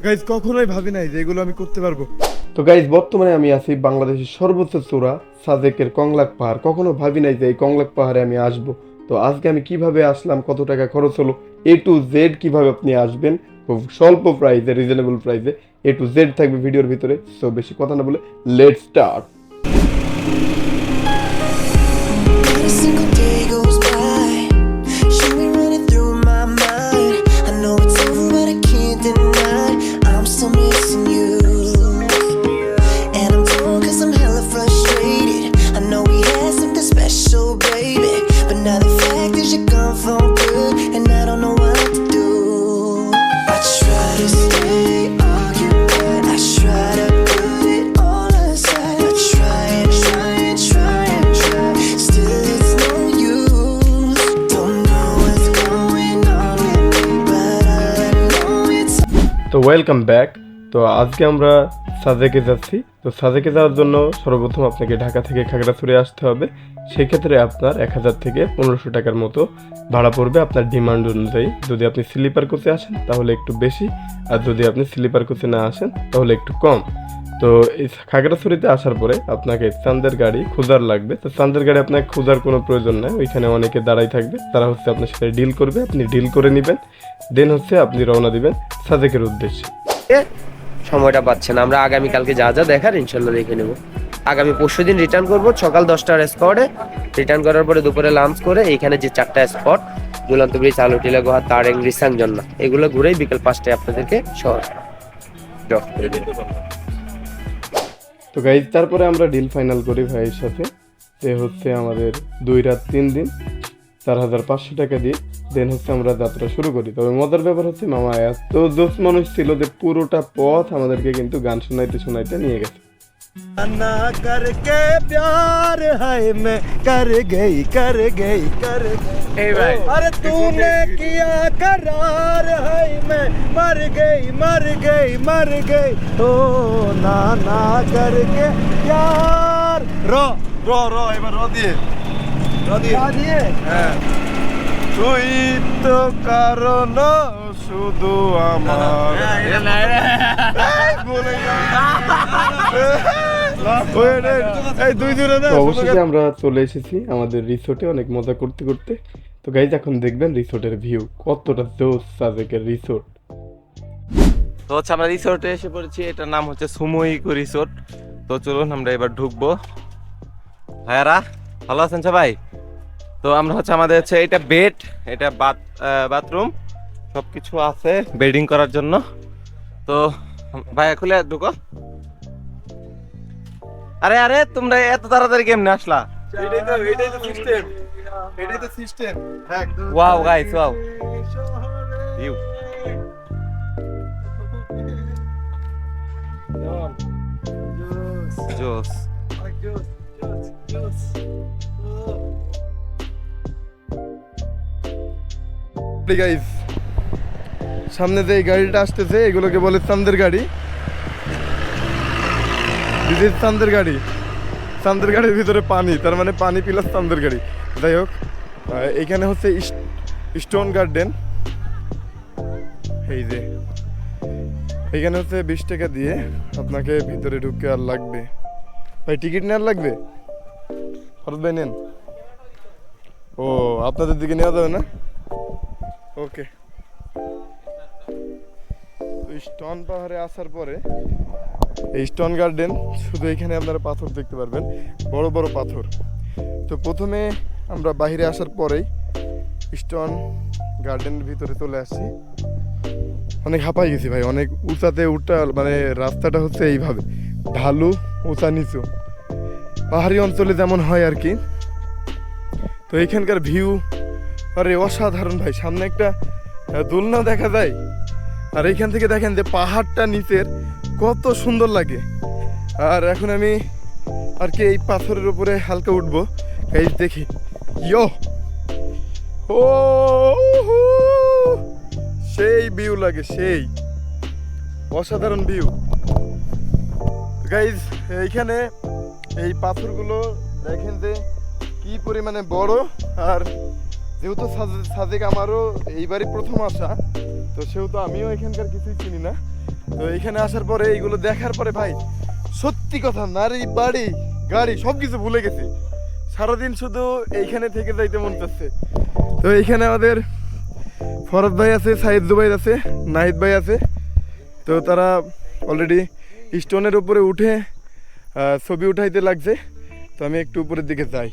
Guys কখনোই ভাবি নাই যে এগুলো আমি করতে পারবো। তো গাইজ বর্তমানে আমি আছি বাংলাদেশের সর্বোচ্চ চূড়া সাজেকের কংলাক পাহাড়। কখনো ভাবি নাই যে এই কংলাক পাহাড়ে আমি আসব। তো আজকে আমি কিভাবে আসলাম, কত টাকা খরচ হলো, A to Z কিভাবে আপনি আসবেন খুব স্বল্প প্রাইসে, রিজনেবল প্রাইসে, A to Z থাকবে ভিডিওর ভিতরে। সো বেশি কথা না বলে let's start. Not a single day goes by, you ain't running through my mind. I know it's over, but I can't deny I'm still missing you. And I'm torn 'cause I'm hella frustrated. I know we had something special, baby, but now the fact is you're gone for good, and I don't know what to do. I try to stay occupied, I try to put it all aside, I try and try and try and try, still it's no use. Don't know what's going on with me, but all I know it's তো welcome back. তো আজকে আমরা সাজেকে যাচ্ছি। তো সাজেকে যাওয়ার জন্য সর্বপ্রথম আপনাকে ঢাকা থেকে খাগড়াছড়ি আসতে হবে। সেক্ষেত্রে আপনার 1000 থেকে 1500 টাকার মতো ভাড়া পড়বে আপনার ডিমান্ড অনুযায়ী। যদি আপনি স্লিপার কোচে আসেন তাহলে একটু বেশি, আর যদি আপনি স্লিপার কোচে না আসেন তাহলে একটু কম। তো এই খাগড়াছড়িতে আসার পরে আপনাকে চাঁদের গাড়ি খোঁজার লাগবে। তো চাঁদের গাড়ি আপনাকে খোঁজার কোনো প্রয়োজন নেই, ওইখানে অনেকে দাঁড়াই থাকবে, তারা হচ্ছে আপনার সাথে ডিল করবে, আপনি ডিল করে নেবেন, দেন হচ্ছে আপনি রওনা দিবেন সাজেকের উদ্দেশ্যে। সময়টা পাচ্ছে না, আমরা আগামীকালকে যা যা দেখার ইনশাল্লাহ দেখে নেব। আগামী পরশুদিন রিটার্ন করব সকাল 10টার স্পটে। রিটার্ন করার পরে দুপুরে লাঞ্চ করে এইখানে যে 4টা স্পট ঝুলন্ত ব্রিজ, আলুটিলা গুহা, তারেং, রিসাং, জন্না, এগুলো ঘুরেই বিকেল 5টায় আপনাদেরকে শহর ড্রপ করে দেব। তো গাইজ তারপরে আমরা ডিল ফাইনাল করি ভাইয়ের সাথে, যে হচ্ছে আমাদের 2 রাত 3 দিন 4500 টাকা দিয়ে, দেন হচ্ছে আমরা যাত্রা শুরু করি। তবে মজার ব্যাপার হচ্ছে মামা এত জোশ মানুষ ছিল যে পুরোটা পথ আমাদেরকে কিন্তু গান শোনাইতে শোনাইতে নিয়ে গেছে। ना करके प्यार है मैं कर गई এই ভাই अरे तूने किया करार है मैं मर गई ओ ना करके प्यार रो এবার র দিয়ে হ্যাঁ তুই তো কারণ শুধু আমার তো অবশেষে আমরা চলে এসেছি আমাদের রিসোর্টে অনেক মজা করতে করতে। তো গাইজ এখন দেখবেন রিসোর্টের ভিউ কতটা জোস, সাজেকের রিসোর্ট। তো হচ্ছে আমরা রিসোর্টে এসে পড়েছি, এটার নাম হচ্ছে সুমোইকো রিসোর্ট। তো চলুন আমরা এবার ঢুকবো। ভাইয়ারা ভালো আছেন সবাই? তো আমরা হচ্ছে আমাদের হচ্ছে এটা বেড, এটা বাথরুম, সব কিছু আছে বেডিং করার জন্য। তো ভাইয়া খুলে ঢুকো। আরে তোমরা এত তাড়াতাড়ি কেমনে আসলা? এটাই তো সিস্টেম হ্যাঁ ওয়াও গাইস, ওয়াও ভিউ। জোস। গাইস সামনে যে এই গাড়িটা আসতেছে এগুলোকে বলে চাঁদের গাড়ি। দিস ইজ চাঁদের গাড়ি। চাঁদের গাড়ির ভিতরে পানি, তার মানে পানি প্লাস চাঁদের গাড়ি। যাই হোক, এইখানে হচ্ছে স্টোন গার্ডেন। এই যে এইখানে হচ্ছে 20 টাকা দিয়ে আপনাকে ভিতরে ঢুকে আর লাগবে। ভাই টিকিট নেওয়ার লাগবে? ফরত ভাই নেন। ও আপনাদের দিকে নেওয়া যাবে না? ওকে। স্টোন পাহাড়ে আসার পরে এই স্টোন গার্ডেন, শুধু এখানে আপনারা পাথর দেখতে পারবেন, বড় বড় পাথর। তো প্রথমে আমরা বাইরে আসার পরেই স্টোন গার্ডেনের ভিতরে চলে আসছি। অনেক হাঁপাই গেছি ভাই, অনেক উঁচাতে উঠা, মানে রাস্তাটা হচ্ছে এইভাবে ঢালু, উঁচা নিচু, পাহাড়ি অঞ্চলে যেমন হয় আর কি। তো এইখানকার ভিউ আরে অসাধারণ ভাই। সামনে একটা দোলনা দেখা যায়, আর এইখান থেকে দেখেন যে পাহাড়টা নিচের কত সুন্দর লাগে। আর এখন আমি আর কি এই পাথরের উপরে হালকা উঠবো, এই দেখি ইয়ো ও সেই ভিউ লাগে, সেই অসাধারণ ভিউ গাইজ। এইখানে এই পাথরগুলো দেখেন যে কি পরিমাণে বড়। আর যেহেতু সাজেক আমারও এইবারই প্রথম আসা, তো সেহেতু আমিও এখানকার কিছুই চিনি না। তো এখানে আসার পরে এইগুলো দেখার পরে ভাই সত্যি কথা নারী বাড়ি গাড়ি সব কিছু ভুলে গেছি, সারাদিন শুধু এইখানে থেকে যাইতে মন চাচ্ছে। তো এইখানে আমাদের ফরদ ভাই আছে, সাইদ জুবাইর আছে, নাহিদ ভাই আছে। তো তারা অলরেডি স্টোনের উপরে উঠে ছবি উঠাইতে লাগছে। তো আমি একটু উপরের দিকে যাই।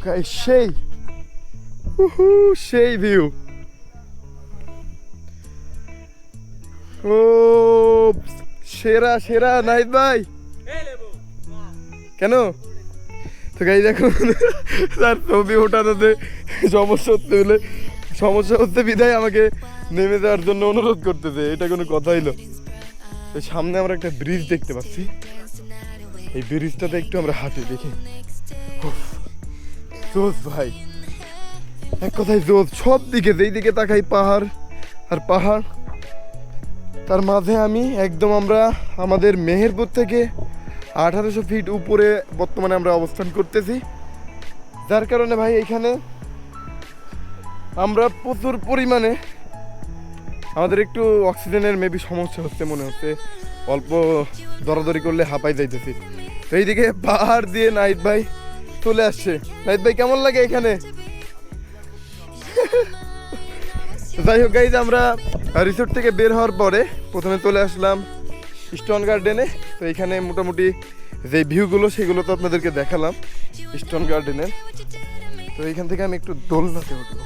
Guys, সেই সেই ভিউ, ও সেরা সেরা নাহিদ ভাই। কেন? তো গাই দেখুন তার ছবি ওঠানোতে সমস্যা হচ্ছে বিধায় আমাকে নেমে যাওয়ার জন্য অনুরোধ করতেছে। এটা কোনো কথা হইলো? তো সামনে আমরা একটা ব্রিজ দেখতে পাচ্ছি, এই ব্রিজটাতে একটু আমরা হাঁটি দেখি। জোস ভাই, এক কথায় জোস। সব দিকে যেই দিকে তাকাই পাহাড় আর পাহাড়, তার মাঝে আমি একদম আমরা আমাদের মেহেরপুর থেকে 1800 ফিট উপরে বর্তমানে আমরা অবস্থান করতেছি। যার কারণে ভাই এখানে আমরা প্রচুর পরিমাণে আমাদের একটু অক্সিজেনের মেবি সমস্যা হচ্ছে মনে হচ্ছে, অল্প দরাদরি করলে হাঁপাই যাইতেছি। তো এইদিকে পাহাড় দিয়ে নাহিদ ভাই চলে আসছে। নাহিদ ভাই কেমন লাগে এখানে? যাই হোক গাইজ, আমরা রিসোর্ট থেকে বের হওয়ার পরে প্রথমে চলে আসলাম স্টোন গার্ডেনে। তো এখানে মোটামুটি যে ভিউগুলো সেগুলো তো আপনাদেরকে দেখালাম স্টোন গার্ডেনের। তো এইখান থেকে আমি একটু দোলনাতে উঠবো।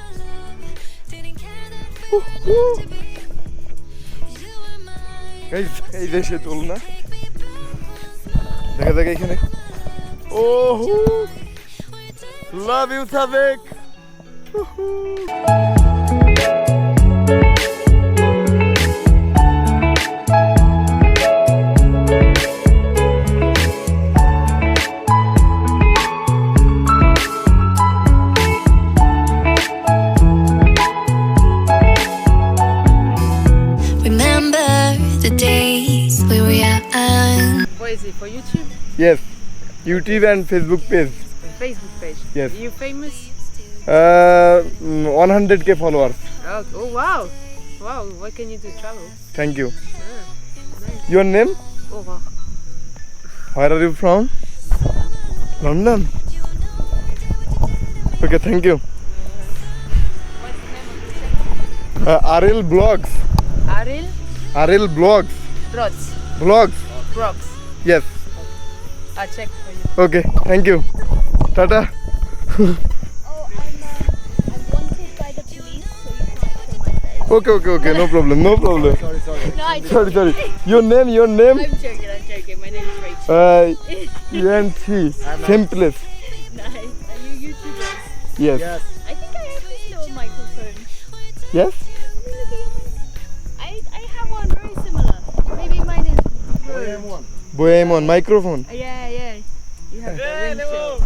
এই যে সে দোলনা দেখা যাক এখানে। ও লাভ ইউ সাবেক। Remember the days we were young. What is it, for YouTube? Yes, YouTube and Facebook page. Facebook page? Yes. Are you famous? 100k followers. Oh wow. Wow, what can you do? Travel? Thank you. Nice. Your name? Oh wow. Where are you from? London. Okay, thank you. Aril Blogs. Aril? Aril Blogs. Brods. Vlogs. Brox. Yes. I'll check for you. Okay, thank you. Tata. I'm wanted by the police, so you can't show my face. Okay. No problem. No, I Sorry. Your name? I'm joking. My name is Rachel. UNC. Same place. Nice. Are you YouTubers? Yes. I think I have this little microphone. Yes? I have one very similar. Maybe mine is Rode. Bohemian microphone. Yeah. You have the windshield.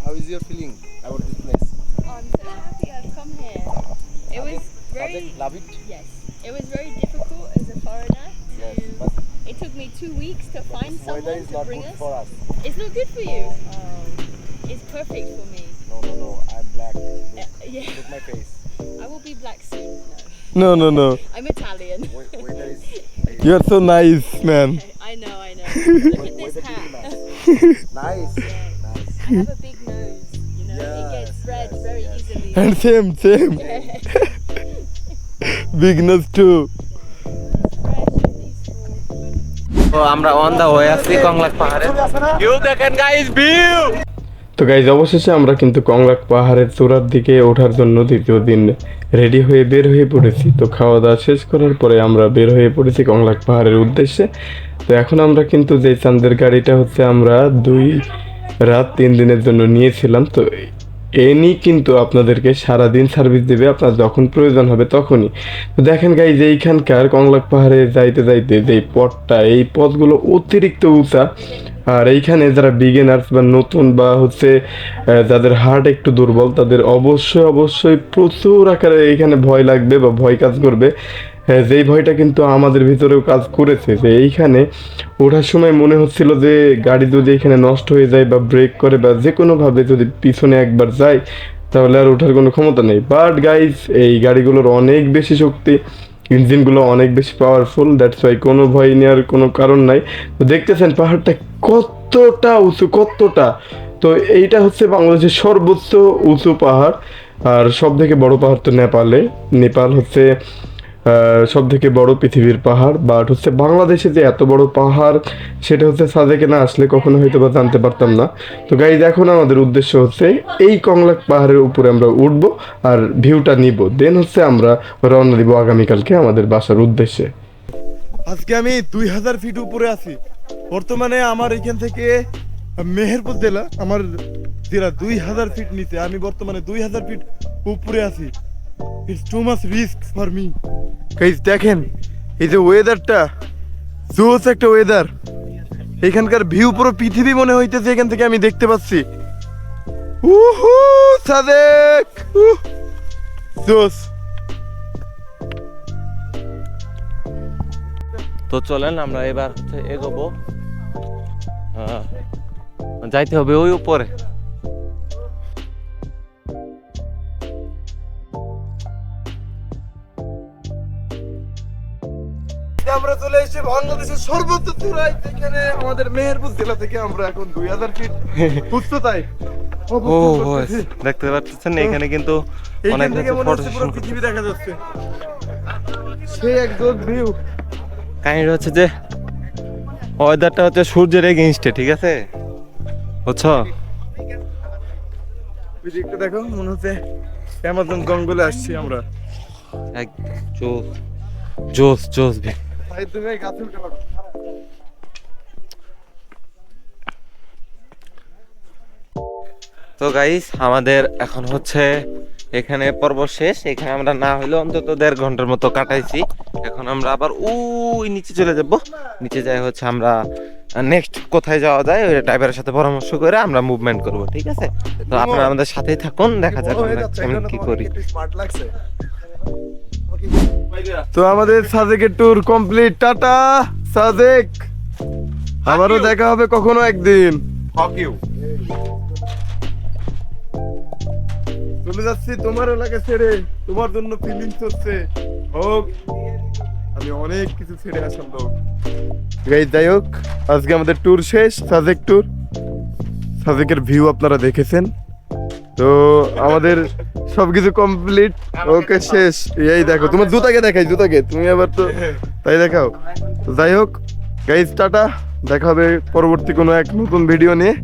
How is your feeling about this place? Oh, I'm so happy I've come here. It was very Love it? yes. It was very difficult as a foreigner to. Yes, but It took me 2 weeks to find this weather someone is to not bring good us. for us. It's not good for you. Oh, it's perfect for me. No. I'm black. Yeah, Look my face. I will be black soon. No. I'm Italian. Weather is You're so nice, man. I know. Look at this weather hat. nice. Nice. I have a big nose. You know, it gets red very easily. And same. Bigness too. তো আমরা on the way আছি কংলাক পাহাড়ে। View দেখেন guys, view. তো guys অবশেষে আমরা কিন্তু কংলাক পাহাড়ের চূড়ার দিকে ওঠার জন্য দ্বিতীয় দিন রেডি হয়ে বের হয়ে পড়েছি। তো খাওয়া দাওয়া শেষ করার পরে আমরা বের হয়ে পড়েছি কংলাক পাহাড়ের উদ্দেশ্যে। তো এখন আমরা কিন্তু যে চাঁদের গাড়িটা হচ্ছে আমরা 2 রাত 3 দিনের জন্য নিয়েছিলাম। তো এনি কিন্তু আপনাদেরকে সারাদিন সার্ভিস দেবে, আপনার যখন প্রয়োজন হবে তখনই। তো দেখেন গাইজ এইখানকার কংলাক পাহাড়ে যাইতে যেই পথটা, এই পথগুলো অতিরিক্ত উঁচা। আর এইখানে যারা বিগিনার্স বা নতুন বা হচ্ছে যাদের হার্ট একটু দুর্বল, তাদের অবশ্যই প্রচুর আকারে এইখানে ভয় লাগবে বা ভয় কাজ করবে। যেই ভয়টা কিন্তু আমাদের ভিতরেও কাজ করেছে, যে এইখানে ওঠার সময় মনে হচ্ছিল যে গাড়ি যদি এখানে নষ্ট হয়ে যায় বা ব্রেক করে বা যে কোনোভাবে যদি পিছনে একবার যায়, তাহলে আর ওঠার কোনো ক্ষমতা নেই। বাট গাইজ এই গাড়িগুলোর অনেক বেশি শক্তি, ইঞ্জিনগুলো অনেক বেশি পাওয়ারফুল, দ্যাটস ওয়াই কোনো ভয় নেওয়ার কোনো কারণ নাই। তো দেখতেছেন পাহাড়টা কতটা উঁচু, কতটা। তো এইটা হচ্ছে বাংলাদেশের সর্বোচ্চ উঁচু পাহাড়। আর সব থেকে বড় পাহাড় তো নেপাল হচ্ছে সব থেকে বড় পৃথিবীর পাহাড়। বাট হচ্ছে বাংলাদেশে যে এত বড় পাহাড় সেটা হচ্ছে সাজেকে না আসলে কখনো হয়তো বা জানতে পারতাম না। তো গাইজ এখন আমাদের উদ্দেশ্য হচ্ছে এই কংলাক পাহাড়ের উপরে আমরা উঠবো আর ভিউটা নিব, দেন হচ্ছে আমরা রওনা দিব আগামীকালকে আমাদের বাসার উদ্দেশ্যে। আজকে আমি 2000 ফিট উপরে আছি। বর্তমানে আমার এখান থেকে মেহেরপুর জেলা, আমার জেলা 2000 ফিট নিচে। আমি বর্তমানে 2000 ফিট উপরে আছি। It's too much risk for me. Guys দেখেন এই যে ওয়েদারটা, জোস একটা ওয়েদার। এখানকার ভিউ পুরো পৃথিবী মনে হইতেছে এখান থেকে আমি দেখতে পাচ্ছি। উহু সাদেক, জোস। তো চলেন আমরা এবার হচ্ছে এগোবো, যাইতে হবে ওই উপরে। আমরা চলে এসেছি বাংলাদেশের সর্বোচ্চ চূড়ায়, যেখানে আমাদের মেহেরপুর জেলা থেকে আমরা এখন 2000 ফিট উচ্চতায় ও দেখতে পাচ্ছেন এখানে কিন্তু অনেক এইখান থেকে মনে ফটো হচ্ছে পুরো পৃথিবী দেখা যাচ্ছে। সেই এক জোস ভিউ। কাহিনী হচ্ছে যে ওয়েদারটা হচ্ছে সূর্যের এগেইনস্টে, ঠিক আছে বুঝছো? ওই দিকটা দেখো, মনে হচ্ছে অ্যামাজন জঙ্গলে আসছি আমরা। একদম জোস জোস জোস ভাই। ভাই তুমি এই গাছে উঠে পারো। তো গাইস আমাদের এখন হচ্ছে এখানে পর্ব শেষ। এখানে আমরা না হইলেও অন্তত 1.5 ঘন্টার মতো কাটাইছি। এখন আমরা আবার ওই নিচে চলে যাব। নিচে যাই হচ্ছে আমরা নেক্সট কোথায় যাওয়া যায় ওই ড্রাইভারের সাথে পরামর্শ করে আমরা মুভমেন্ট করব, ঠিক আছে? তো আপনারা আমাদের সাথেই থাকুন, দেখা যাক আমি কি করি। স্মার্ট লাগছে। তো আমাদের সাজেকের ট্যুর কমপ্লিট। টাটা সাজেক, আবারও দেখা হবে কখনো একদিন। চলে যাচ্ছি তোমার এলাকা ছেড়ে, তোমার জন্য ফিলিংস হচ্ছে হোক আমি অনেক কিছু ছেড়ে আসলাম লোক। গাইস যাই হোক, আজকে আমাদের ট্যুর শেষ, সাজেক ট্যুর। সাজেকের ভিউ আপনারা দেখেছেন। তো আমাদের সবকিছু কমপ্লিট, ওকে শেষ। এই দেখো তোমার জুতাকে দেখাই, জুতাকে তুমি আবার তো তাই দেখাও। তো যাই হোক গাইস, টাটা, দেখা হবে পরবর্তী কোনো এক নতুন ভিডিও নিয়ে।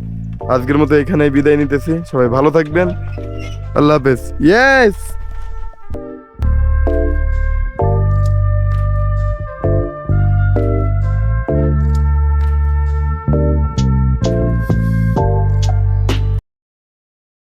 আজকের মতো এখানেই বিদায় নিতেছি, সবাই ভালো থাকবেন, আল্লাহ হাফেজ। ইয়েস।